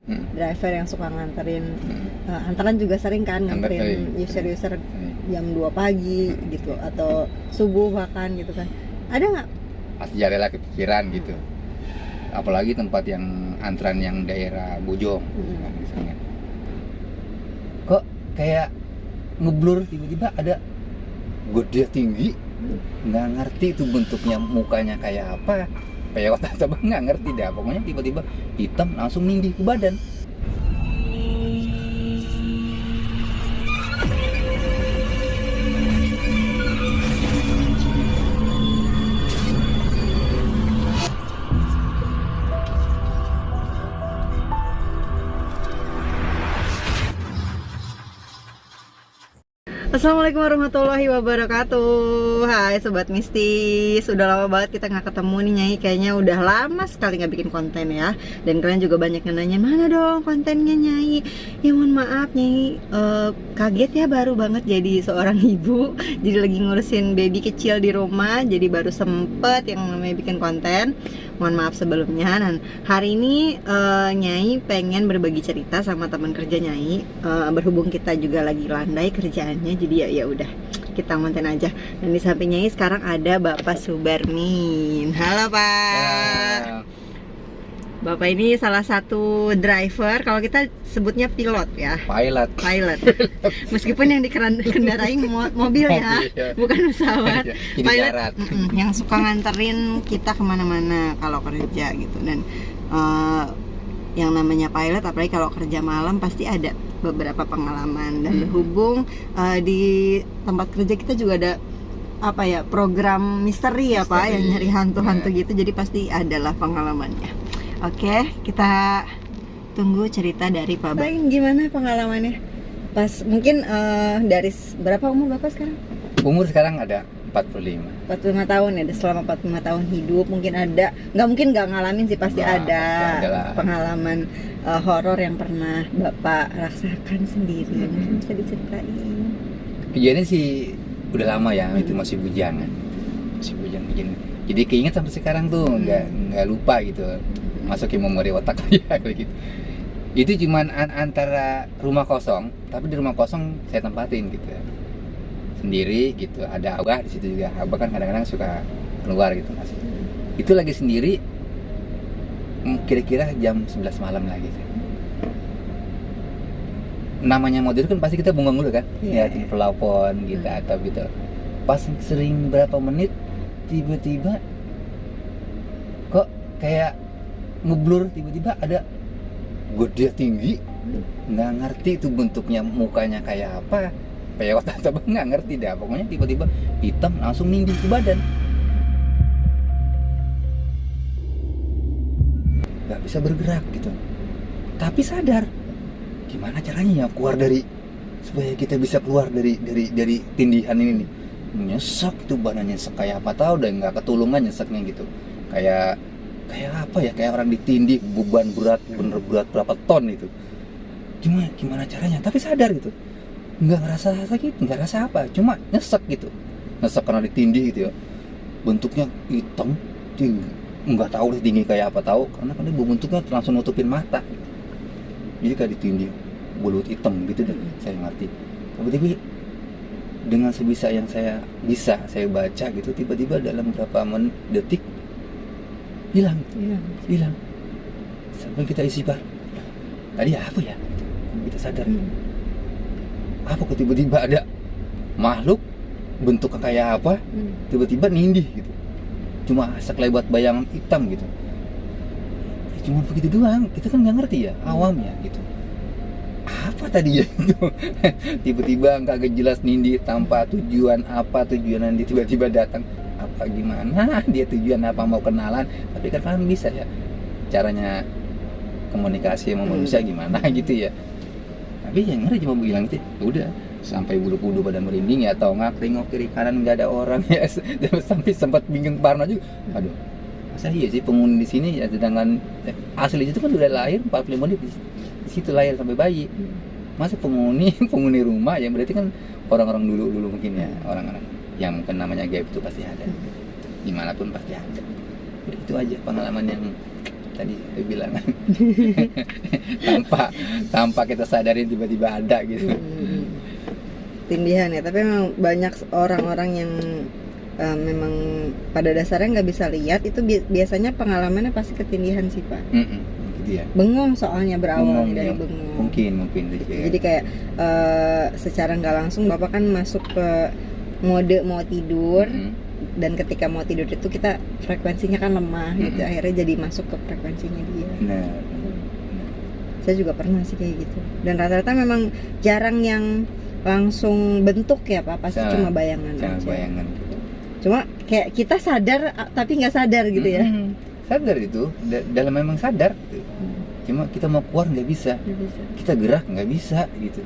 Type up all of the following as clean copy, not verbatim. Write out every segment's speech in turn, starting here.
driver yang suka nganterin, antaran juga sering kan nganterin user-user jam 2 pagi gitu atau subuh bahkan gitu kan. Ada nggak? Pasti jadilah kepikiran gitu. Apalagi tempat yang antrean yang daerah Bojong kan, misalnya. Kok kayak ngeblur tiba-tiba ada gede tinggi, nggak ngerti itu bentuknya, mukanya kayak apa, kayak otak coba nggak ngerti dah, pokoknya tiba-tiba hitam langsung nindih ke badan. Assalamualaikum warahmatullahi wabarakatuh. Hai Sobat Mistis, sudah lama banget kita nggak ketemu nih Nyai. Kayaknya udah lama sekali nggak bikin konten ya. Dan kalian juga banyak yang nanya, mana dong kontennya Nyai. Ya mohon maaf Nyai, kaget ya, baru banget jadi seorang ibu. Jadi lagi ngurusin baby kecil di rumah, jadi baru sempet yang namanya bikin konten. Mohon maaf sebelumnya. Dan hari ini Nyai pengen berbagi cerita sama teman kerja Nyai. Berhubung kita juga lagi landai kerjaannya, jadi ya udah kita konten aja. Dan di samping Nyai sekarang ada Bapak Subarmin. Halo Pak. Bapak ini salah satu driver, kalau kita sebutnya pilot ya. Pilot. Meskipun yang dikendarai mobil ya, bukan pesawat. Pilot yang suka nganterin kita kemana-mana kalau kerja gitu. Dan yang namanya pilot, apalagi kalau kerja malam, pasti ada beberapa pengalaman. Dan berhubung di tempat kerja kita juga ada apa ya, program misteri ya Pak, yang nyari hantu-hantu gitu, jadi pasti adalah pengalamannya. Oke, kita tunggu cerita dari Pak Bain. Gimana pengalamannya? Pas mungkin dari berapa umur Bapak sekarang? Umur sekarang ada 45 tahun ya. Selama 45 tahun hidup mungkin ada, nggak mungkin nggak ngalamin sih, pasti ada pengalaman horor yang pernah Bapak rasakan sendiri. Mungkin bisa diceritain. Kejadiannya sih udah lama ya, itu masih bujangan. Kejadian. Jadi keinget sampai sekarang tuh, nggak lupa gitu. Masukin memori otak ya kayak gitu. Itu cuman antara rumah kosong, tapi di rumah kosong saya tempatin gitu ya. Sendiri gitu, ada Abah di situ juga. Abah kan kadang-kadang suka keluar gitu Mas. Itu lagi sendiri, kira-kira jam 11 malam lagi gitu. Namanya mau tidur kan pasti kita bengong dulu kan, liatin pelafon gitu atau gitu. Pas sering berapa menit, tiba-tiba kok kayak ngeblur, tiba-tiba ada gede tinggi, nggak ngerti itu bentuknya, mukanya kayak apa, kayak otak coba nggak ngerti dah, pokoknya tiba-tiba hitam langsung nindih ke badan, nggak bisa bergerak gitu, tapi sadar. Gimana caranya ya keluar dari, supaya kita bisa keluar dari tindihan ini nih. Nyesek itu badannya, nyesek kayak apa tahu, dan nggak ketulungan nyeseknya gitu, kayak apa ya, kayak orang ditindih, beban berat, bener berat berapa ton itu. Gimana caranya, tapi sadar gitu, nggak ngerasa sakit, nggak rasa apa, cuma nyesek gitu, nyesek karena ditindih gitu ya. Bentuknya hitam tinggi, nggak tahu deh tinggi kayak apa tahu, karena bentuknya langsung nutupin mata, jadi kayak ditindih bulut hitam gitu deh. Saya ngerti, tapi dengan sebisa yang saya baca gitu, tiba-tiba dalam berapa detik hilang. Sampai kita isi bar, tadi apa ya, kita sadar apa kok tiba-tiba ada makhluk bentuknya kayak apa, tiba-tiba nindih gitu, cuma sekelebat bayangan hitam gitu. Cuma begitu doang, kita kan nggak ngerti ya, awamnya gitu, apa tadi ya itu. Tiba-tiba nggak jelas nindih tanpa tujuan, apa tujuan dia tiba-tiba datang, apa gimana dia tujuan, apa mau kenalan, tapi kan bisa ya caranya komunikasi sama manusia gimana gitu ya. Tapi yang ngeri cuma bilang gitu, udah sampai bulu-bulu pada merinding ya, atau nggak tengok kiri kanan nggak ada orang ya. Sampai sempat bingung parno juga, aduh masa iya sih penghuni di sini ya, sedangkan asli itu kan udah lahir 45 menit di situ lahir sampai bayi. Masa penghuni rumah ya, berarti kan orang-orang dulu mungkin ya, orang-orang yang mungkin namanya gaib itu pasti ada, dimanapun pasti ada. Itu aja pengalaman yang tadi saya bilang. tanpa kita sadarin tiba-tiba ada gitu. Tindihan ya, tapi memang banyak orang-orang yang memang pada dasarnya nggak bisa lihat, itu biasanya pengalamannya pasti ketindihan sih Pak. Gitu ya. Bengong soalnya berawalnya dari ya. bengong. Mungkin Jadi kayak secara nggak langsung Bapak kan masuk ke mode mau tidur, dan ketika mau tidur itu kita frekuensinya kan lemah gitu, akhirnya jadi masuk ke frekuensinya dia. Benar. Saya juga pernah sih kayak gitu, dan rata-rata memang jarang yang langsung bentuk ya Pak, pasti cuma bayangan aja. Bayangan gitu. Cuma kayak kita sadar tapi nggak sadar gitu ya. Sadar itu, dalam memang sadar gitu. Cuma kita mau keluar nggak bisa. Kita gerak nggak bisa gitu.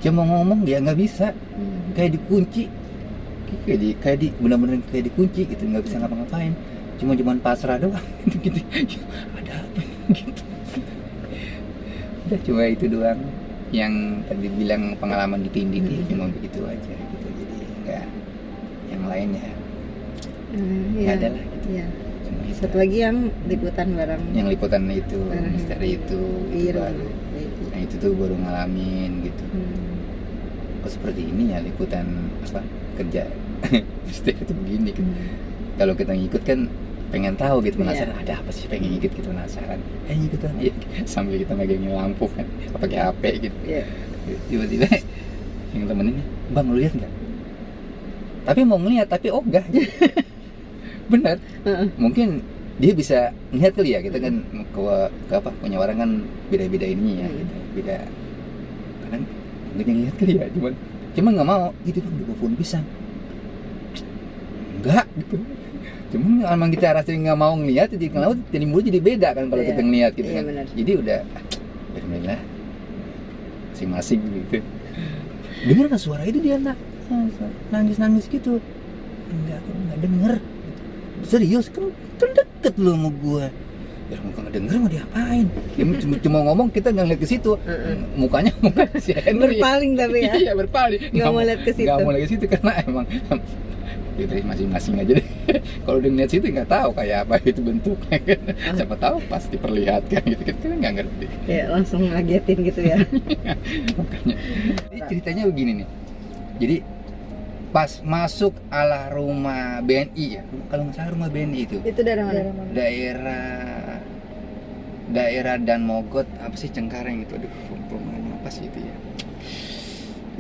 Cuma ngomong ya nggak bisa. Kayak dikunci. Kayak benar-benar kayak dikunci gitu, nggak bisa ngapa-ngapain. Cuman pasrah doang gitu. Ada apa gitu. Udah cuma itu doang. Yang tadi bilang pengalaman ditindih cuma begitu aja gitu. Jadi enggak yang lain ya. Iya. Ada lah gitu. Iya. Satu lagi yang liputan bareng. Yang liputan itu, misteri itu baru. Nah itu tuh baru ngalamin gitu. Oh seperti ini ya liputan apa kerja misteri itu begini gitu. Kalau kita ngikut kan pengen tahu gitu, penasaran ada apa sih, pengen ngikut gitu, penasaran ikutan ya, sambil kita megangin lampu kan pakai HP gitu. Tiba-tiba yang temenin, bang lu lihat nggak? Tapi mau ngeliat tapi ogah gitu. Bener. Mungkin dia bisa ngeliat kali ya, kita kan ke apa, punya orang kan beda-beda ini ya gitu. Beda kadang mungkin yang lihat kali ya, cuman nggak mau gitu, bang di pohon pisang enggak gitu. Cuman emang kita rasanya nggak mau ngeliat, jadi kalau jadi mulut jadi beda kan kalau kita ngeliat gitu kan. Jadi udah alhamdulillah masing-masing gitu. Dengar nggak suara itu dia nangis gitu? Enggak, aku nggak denger. Serius kan deket lu sama gua. Ya muka nggak denger mau diapain? Dia cuma ngomong, kita nggak ngeliat ke situ. Mukanya muka si Henry. Berpaling tapi ya. Iya berpaling. Nggak mau lihat ke situ. Nggak mau lihat ke situ karena emang itu masing-masing aja deh. Kalau udah ngeliat situ nggak tahu kayak apa itu bentuknya kan. Siapa tahu pas diperlihatkan gitu, kita nggak ngerti. Ya langsung ngagetin gitu ya. Makanya. Ini ceritanya begini nih. Jadi pas masuk ala rumah BNI ya, kalau nggak salah rumah BNI itu daerah mana? Daerah Dan Mogot apa sih, Cengkareng itu, aduh perumahan apa sih itu ya,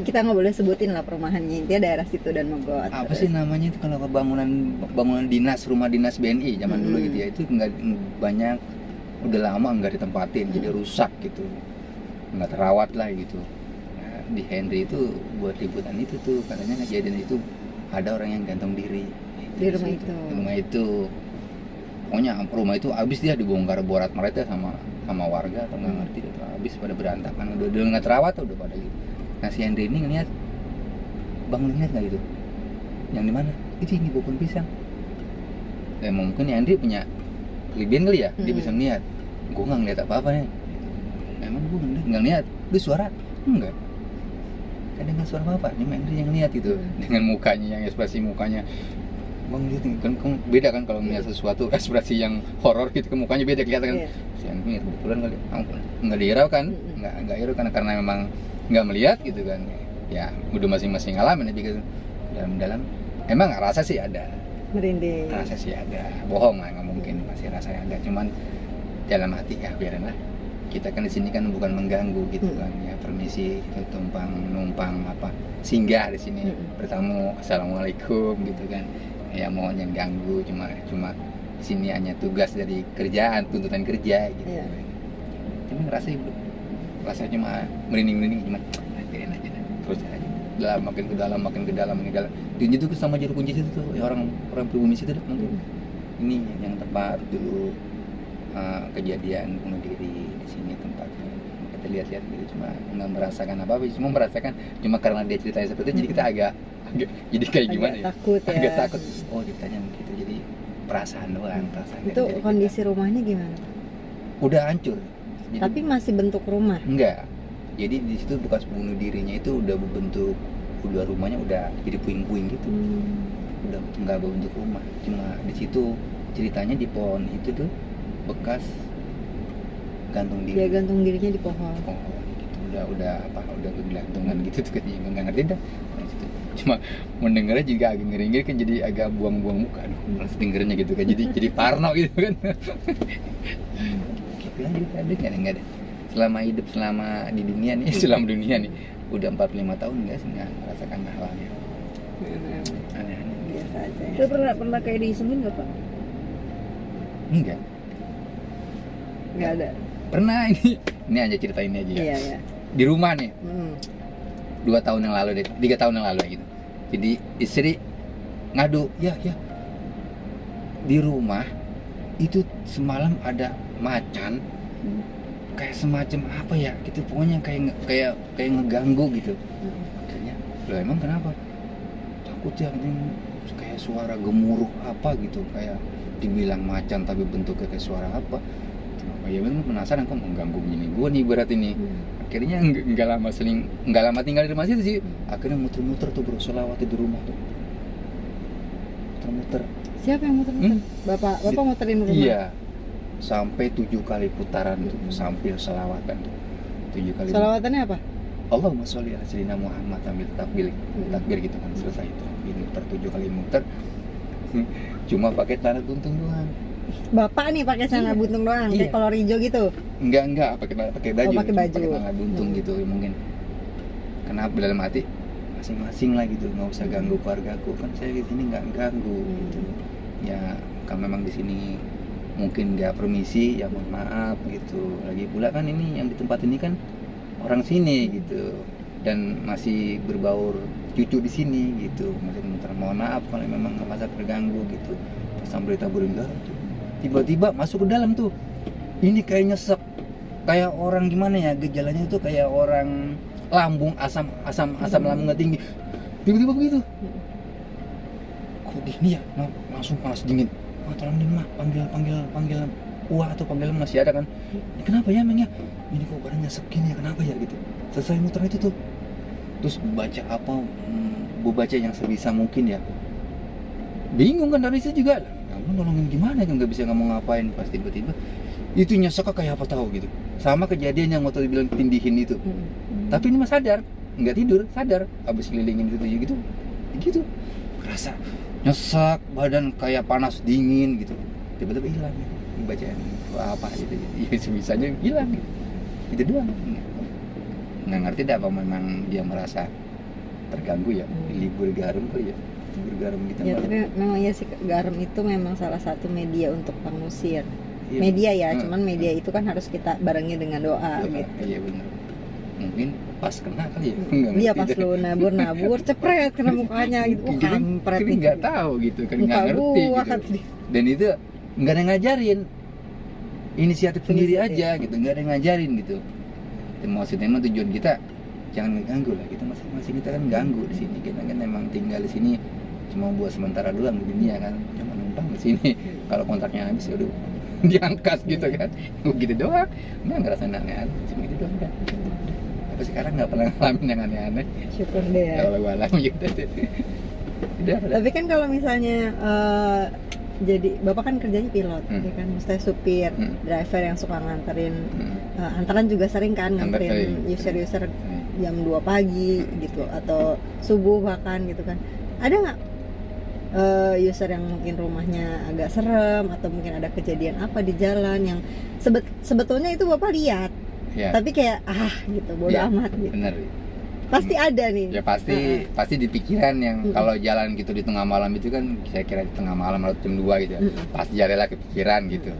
kita nggak boleh sebutin lah perumahannya, intinya daerah situ Dan Mogot. Apa sih namanya itu, kalau bangunan dinas, rumah dinas BNI zaman dulu gitu ya, itu nggak banyak, udah lama nggak ditempatin, jadi rusak gitu, nggak terawat lah gitu. Di Henry itu buat liputan itu tuh katanya kejadian itu ada orang yang gantung diri di rumah itu. Pokoknya rumah itu habis dia dibongkar borat mereka sama warga atau nggak ngerti itu, habis pada berantakan, udah nggak terawat udah pada gitu. Nah si Henry ini ngeliat, bang lihat nggak itu yang di mana itu, ini pohon pisang. Mungkin Henry punya kelebihan kali ya, dia bisa ngeliat. Gue nggak ngeliat apa-apa nih. Emang gue nggak ngeliat, itu suara enggak. Ada nggak suara apa? Ini Henry yang lihat itu dengan mukanya, yang ekspresi mukanya. Bang lihat kan beda kan kalau melihat sesuatu ekspresi yang horor gitu, ke mukanya beda kelihatan kan. Si Henry kebetulan nggak dihirau kan, nggak hirau karena memang nggak melihat gitu kan. Ya udah masing-masing ngalamin aja gitu. Dalam emang rasa sih ada. Merinding. Rasa sih ada. Bohong lah, nggak mungkin masih rasanya ada. Cuman dalam hati ya biarin lah. Kita kan di sini kan bukan mengganggu gitu kan ya, permisi kita numpang apa singgah di sini, bertamu, assalamualaikum gitu kan ya, mohon jangan ganggu, cuma di sini hanya tugas dari kerjaan, tuntutan kerja gitu. Cuma rasa cuma merinding cuma biarin aja terus aja, makin ke dalam di situ sama juru kunci situ tuh ya, orang pribumi situ mungkin ini yang tempat dulu kejadian bunuh diri di sini tempatnya. Kita lihat-lihat gitu, cuma nggak merasakan apa-apa, cuma karena dia ceritanya seperti itu, jadi kita agak jadi kayak gimana ya? Agak takut. Oh ceritanya begitu, jadi perasaan doang. Itu kondisi kita. Rumahnya gimana? Udah hancur. Jadi, tapi masih bentuk rumah? Enggak. Jadi di situ bekas bunuh dirinya itu udah berbentuk, udah rumahnya udah jadi puing-puing gitu. Udah nggak berbentuk rumah. Cuma di situ ceritanya di pohon itu tuh bekas gantung Dia diri. gantung dirinya di pohon. Oh, gitu. Udah kegelantungan gitu tuh katanya, nggak ngerti dah. Cuma mendengarnya juga agak ngeri-ngeri kan, jadi agak buang-buang muka. Aduh, males dengernya gitu kan, jadi parno gitu kan. Gitu aja nggak ada. Selama hidup, selama di dunia nih, selama dunia nih, udah 45 tahun nggak merasakan hal-halnya aneh-aneh. Biasa aja. Lu pernah kayak diisengin nggak Pak? Enggak. Nggak ada. Pernah ini aja cerita ini aja ya. Iya ya. Di rumah nih, Hmm. 2 tahun yang lalu deh, 3 tahun yang lalu gitu. Jadi istri ngadu, ya di rumah itu semalam ada macan, kayak semacam apa ya gitu, pokoknya kayak ngeganggu gitu. Akhirnya, loh emang kenapa? Takut ya, kayak suara gemuruh apa gitu, kayak dibilang macan tapi bentuknya kayak suara apa. Kenapa ya, memang penasaran kok mengganggu ini gua nih berat ini. Akhirnya nggak lama tinggal di rumah situ sih. Akhirnya muter-muter tuh bro, selawat di rumah tuh. Muter-muter. Siapa yang muter-muter? Bapak muterin rumah? Iya. Sampai 7 kali putaran tuh, sambil selawatan tuh. 7 kali. Selawatannya apa? Allahumma sholli ala sayyidina Muhammad sambil takbir gitu kan, selesai itu. Ini muter 7 kali muter. Cuma pakai celana buntung doang. Bapak nih pakai celana buntung doang, kayak Iya. kolor hijau gitu. Enggak, pakai baju. pakai baju. Pakai celana buntung gitu mungkin. Kenapa dalam hati masing-masing lah gitu, nggak usah ganggu keluargaku, kan saya di sini nggak ganggu gitu. Ya kalau memang di sini mungkin nggak permisi, ya mohon maaf gitu. Lagi pula kan ini yang di tempat ini kan orang sini gitu, dan masih berbaur cucu di sini gitu. Masih mohon maaf kalau memang nggak masa terganggu gitu. Pasang berita burung garam tuh, tiba-tiba masuk ke dalam tuh. Ini kayak nyesek, kayak orang gimana ya, gejalanya itu kayak orang lambung asam lambungnya tinggi. Tiba-tiba begitu. Kok gini ya? Langsung panas dingin. Tolong nih mah, panggil Wah atau panggil masih ada kan. Ini kenapa ya emang ya? Ini kok badannya nyesek gini ya, kenapa ya gitu. Selesai muter itu tuh. Terus baca apa? Baca yang sebisa mungkin ya. Bingung kan dari situ juga. Kamu nolongin gimana kan, nggak bisa ngomong ngapain. Pas tiba-tiba itu nyesek kayak apa tahu gitu. Sama kejadian yang waktu dibilang tindihin itu. Tapi ini mah sadar, nggak tidur, sadar. Habis kelilingin gitu gitu. Kerasa nyesek, badan kayak panas dingin gitu. Tiba-tiba hilang gitu. Bacaan apa gitu. Ya sebisanya hilang gitu. Itu doang. Nggak ngerti dah apa memang dia merasa terganggu ya. Libur garam kali ya. Libur garam gitu. Ya tapi memang ya sih, garam itu memang salah satu media untuk pengusir. Iya. Media ya, cuman media itu kan harus kita barengi dengan doa gitu. Iya benar. Mungkin pas kena kali ya. Iya pas lu nabur cepret kena mukanya gitu. Oh, kampret Jadi nih. nggak tahu gitu kan, Muka nggak ngerti gua gitu. kan. Dan itu nggak ada yang ngajarin, inisiatif sendiri Inisiatif. aja gitu, nggak ada yang ngajarin gitu. Itu maksudnya emang tujuan kita jangan ngeganggu lah, kita masing-masing kita kan ganggu di sini, kita kan emang tinggal di sini cuma buat sementara doang di dunia kan, cuma numpang di sini. Kalau kontraknya habis ya udah diangkat gitu kan, gitu doang, nggak ngerasain aneh-aneh, cuma gitu doang kan. Tapi sekarang nggak pernah ngalamin yang aneh-aneh. Syukur deh ya. Kalau gue alami gitu. Udah. Tapi kan kalau misalnya jadi bapak kan kerjanya pilot, ya kan, mesti supir, driver yang suka nganterin, antaran juga sering kan nganterin user-user jam 2 pagi gitu, atau subuh bahkan gitu kan. Ada nggak user yang mungkin rumahnya agak serem, atau mungkin ada kejadian apa di jalan yang sebetulnya itu bapak lihat, Ya. tapi kayak gitu, bodo Ya, amat gitu. Bener. Pasti ada nih. Ya pasti di pikiran yang kalau jalan gitu di tengah malam itu kan, saya kira di tengah malam atau jam 2 gitu ya, pasti jadilah kepikiran gitu.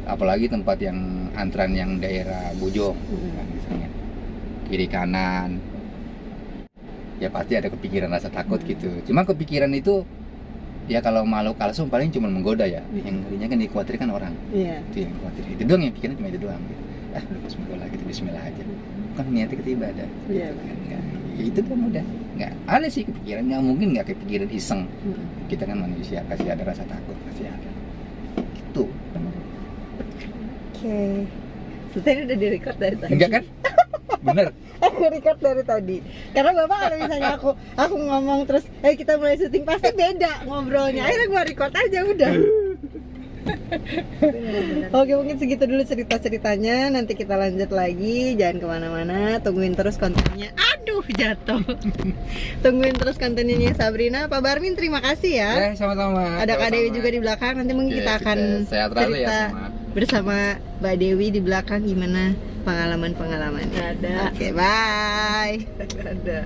Apalagi tempat yang antrean yang daerah Bojong kan, misalnya kiri kanan, ya pasti ada kepikiran rasa takut gitu. Cuma kepikiran itu ya kalau makhluk kalsum paling cuma menggoda ya, yang ngerinya kan dikhawatirkan orang. Iya. Itu yang khawatir, itu doang yang pikiran, cuma itu doang gitu. Bismillah gitu, bismillah aja, kan niatnya kita ibadah. Iya. Ya, itu kan udah nggak ada sih kepikiran, nggak mungkin nggak kepikiran iseng. Kita kan manusia, pasti ada rasa takut, pasti ada gitu. Oke. Sebenarnya udah di-record dari tadi. Enggak kan? Bener. Aku record dari tadi. Karena bapak kalau misalnya aku ngomong terus, kita mulai syuting, pasti beda ngobrolnya. Akhirnya gua record aja udah. Tapi memang benar. Oke, mungkin segitu dulu cerita-ceritanya. Nanti kita lanjut lagi. Jangan kemana-mana. Tungguin terus kontennya. Aduh, jatuh. Tungguin terus kontennya Sabrina. Pak Barmin, terima kasih ya. Sama-sama. Ada Kak Dewi juga di belakang. Nanti mungkin Oke, kita akan sehat selalu ya cerita semua. bersama Mbak Dewi di belakang gimana pengalaman-pengalamannya. Nggak ada. Oke, bye. Nggak ada.